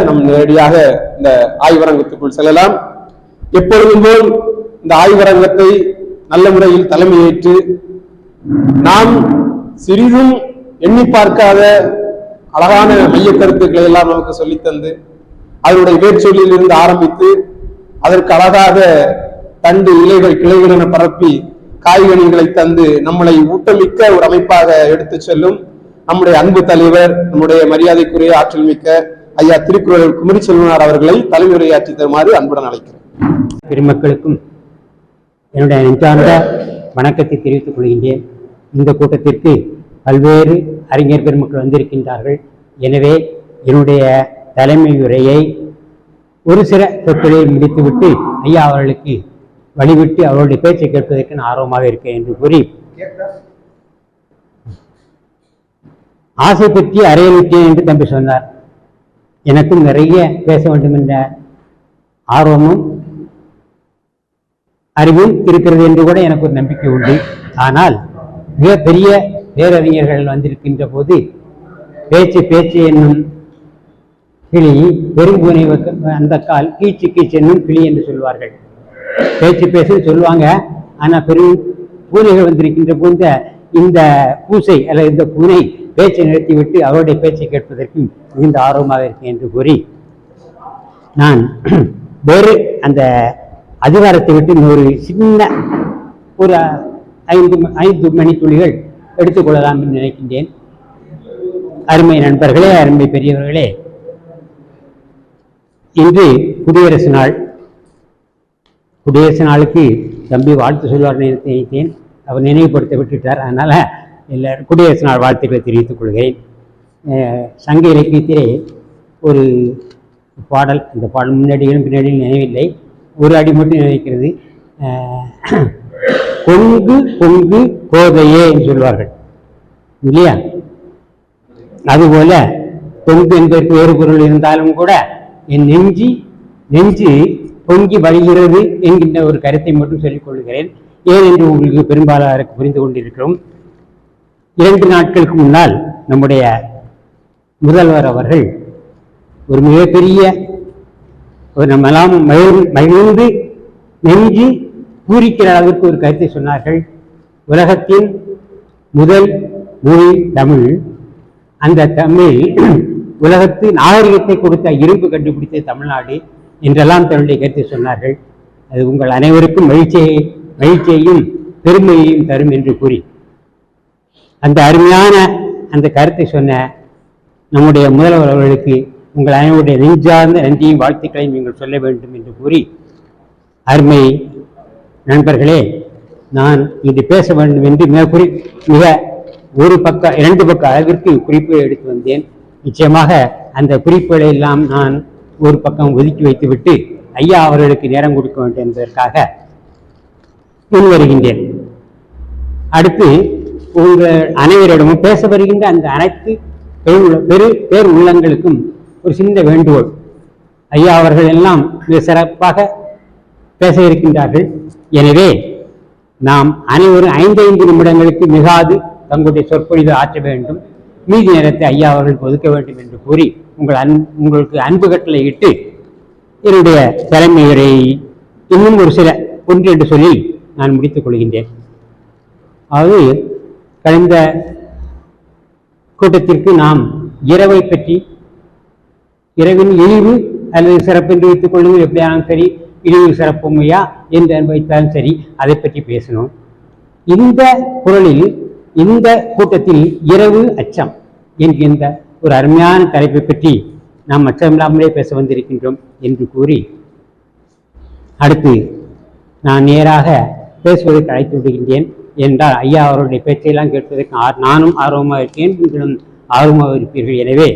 நம் நேரடியாக இந்த ஆய்வரங்கத்துக்குள் செல்லலாம். எப்பொழுதும் போல் இந்த ஆய்வரங்கத்தை நல்ல முறையில் தலைமையேற்று நாம் சிறிதும் எண்ணி பார்க்காத அழகான மைய கருத்துக்களை எல்லாம் நமக்கு சொல்லித்தந்து அதனுடைய வேர்ச்சொல்லில் இருந்து ஆரம்பித்து அதற்கு அழகாக தண்டு இலைகள் கிளைகள் என பரப்பி காய்கனிகளை தந்து நம்மளை ஊட்டமிக்க ஒரு அமைப்பாக எடுத்து செல்லும் நம்முடைய அன்பு தலைவர், நம்முடைய மரியாதைக்குரிய ஆற்றல் மிக்க ஐயா திருக்குறள் குமரி செல்வனார் அவர்களை தலைமுறையாற்றி தருமாறு அன்புடன் அழைக்கிறேன். பெருமக்களுக்கும் என்னுடைய நெஞ்சார்ந்த வணக்கத்தை தெரிவித்துக் கொள்கின்றேன். இந்த கூட்டத்திற்கு பல்வேறு அறிஞர் பெருமக்கள் வந்திருக்கின்றார்கள். எனவே என்னுடைய தலைமை உரையை ஒரு சில சொற்களில் முடித்துவிட்டு ஐயா அவர்களுக்கு வழிவிட்டு அவருடைய பேச்சை கேட்பதற்கு நான் ஆர்வமாக இருக்கேன் என்று கூறி, ஆசை பற்றி அறையலுக்கேன் என்று தம்பி சொன்னார். எனக்கும் நிறைய பேச வேண்டும் என்ற ஆர்வமும் அறிவும் இருக்கிறது என்று கூட எனக்கு ஒரு நம்பிக்கை உண்டு. ஆனால் மிக பெரிய பேரறிஞர்கள் வந்திருக்கின்ற போது பேச்சு என்னும் கிளி பெரும்பூனை அந்த கால் கீச்சு கீச்சு என்னும் கிளி என்று சொல்வார்கள். பேசு சொல்லுவாங்க. ஆனா பெரும் பூனைகள் வந்திருக்கின்ற போது இந்த பூசை அல்லது இந்த பூனை பேச்சை நிறுத்திவிட்டு அவருடைய பேச்சை கேட்பதற்கு மிகுந்த ஆர்வமாக இருக்கேன் என்று கூறி, நான் வேறு அந்த அதிகாரத்தை விட்டு ஒரு சின்ன ஒரு 5 மணித்துளிகள் எடுத்துக்கொள்ளலாம் என்று நினைக்கின்றேன். அருமை நண்பர்களே, அருமை பெரியவர்களே, இன்று குடியரசு நாள். குடியரசு நாளுக்கு தம்பி வாழ்த்து சொல்வார் நினைத்தேன். அவர் நினைவுபடுத்த விட்டுட்டார். அதனால எல்லாரும் குடியரசு நாள் வாழ்த்துக்களை தெரிவித்துக் கொள்கிறேன். சங்க இலக்கியத்திலே ஒரு பாடல், இந்த பாடல் முன்னாடியும் பின்னாடியும் நினைவில்லை, ஒரு அடி மட்டும் நினைக்கிறது. கொங்கு பொங்கு கோதையே என்று சொல்வார்கள் இல்லையா? அதுபோல கொங்கு என்பதற்கு வேறு பொருள் இருந்தாலும் கூட என் நெஞ்சு பொங்கி வழிகிறது என்கின்ற ஒரு கருத்தை மட்டும் சொல்லிக் கொள்கிறேன். ஏனென்று உங்களுக்கு பெரும்பாலாருக்கு புரிந்து கொண்டிருக்கிறோம். 2 நாட்களுக்கு முன்னால் நம்முடைய முதல்வர் அவர்கள் ஒரு மிகப்பெரிய ஒரு நம்மெல்லாம் மகிழ்ந்து நெஞ்சு பூரிக்கிற அளவிற்கு ஒரு கருத்தை சொன்னார்கள். உலகத்தின் முதல் மொழி தமிழ். அந்த தமிழ் உலகத்து நாகரிகத்தை கொடுத்த இரும்பு கண்டுபிடித்த தமிழ்நாடு என்றெல்லாம் தன்னுடைய கருத்தை சொன்னார்கள். அது உங்கள் அனைவருக்கும் மகிழ்ச்சியையும் பெருமையையும் தரும் என்று கூறி, அந்த அருமையான அந்த கருத்தை சொன்ன நம்முடைய முதல்வர் அவர்களுக்கு உங்கள் அனைவருடைய நெஞ்சார்ந்த நன்றியும் வாழ்த்துக்களையும் நீங்கள் சொல்ல வேண்டும் என்று கூறி, அருமை நண்பர்களே, நான் இன்று பேச வேண்டும் என்று மிக 2 பக்க அளவிற்கு குறிப்புகளை எடுத்து வந்தேன். நிச்சயமாக அந்த குறிப்புகளை எல்லாம் நான் ஒரு பக்கம் ஒதுக்கி வைத்துவிட்டு ஐயா அவர்களுக்கு நேரம் கொடுக்க வேண்டும் என்பதற்காக முன்வருகின்றேன். அடுத்து உங்கள் அனைவரிடமும் பேச வருகின்ற அந்த அனைத்து பேர் உள்ளங்களுக்கும் ஒரு சின்ன வேண்டுகோள். ஐயா அவர்கள் எல்லாம் மிக சிறப்பாக பேச இருக்கின்றார்கள். எனவே நாம் அனைவரும் 5 நிமிடங்களுக்கு மிகாது தங்களுடைய சொற்பொழிவை ஆற்ற வேண்டும். மீதி நேரத்தை ஐயா அவர்களுக்கு ஒதுக்க வேண்டும் என்று கூறி உங்களுக்கு அன்பு கட்டளை இட்டு என்னுடைய தலைமையுரை இன்னும் ஒரு சில 1-2 சொல்லி நான் முடித்துக் கொள்கின்றேன். அதாவது கடந்த கூட்டத்திற்கு நாம் இரவை பற்றி, இரவின் இழிவு அல்லது சிறப்பு என்று வைத்துக் கொள்ளுங்கள், எப்படியானாலும் சரி, இழிவு சிறப்புமையா என்று வைத்தாலும் சரி, அதை பற்றி பேசணும். இந்த குரலில் இந்த கூட்டத்தில் இரவு அச்சம் என்கின்ற ஒரு அருமையான தலைப்பை பற்றி நாம் அச்சமில்லாமலே பேச வந்திருக்கின்றோம் என்று கூறி, அடுத்து நான் நேராக பேசுவதற்கு அழைத்து விடுகின்றேன். என்றால் ஐயா அவருடைய பேச்சையெல்லாம் கேட்பதற்கு நானும் ஆர்வமாக இருக்கேன், நீங்களும் ஆர்வமாக இருப்பீர்கள். எனவே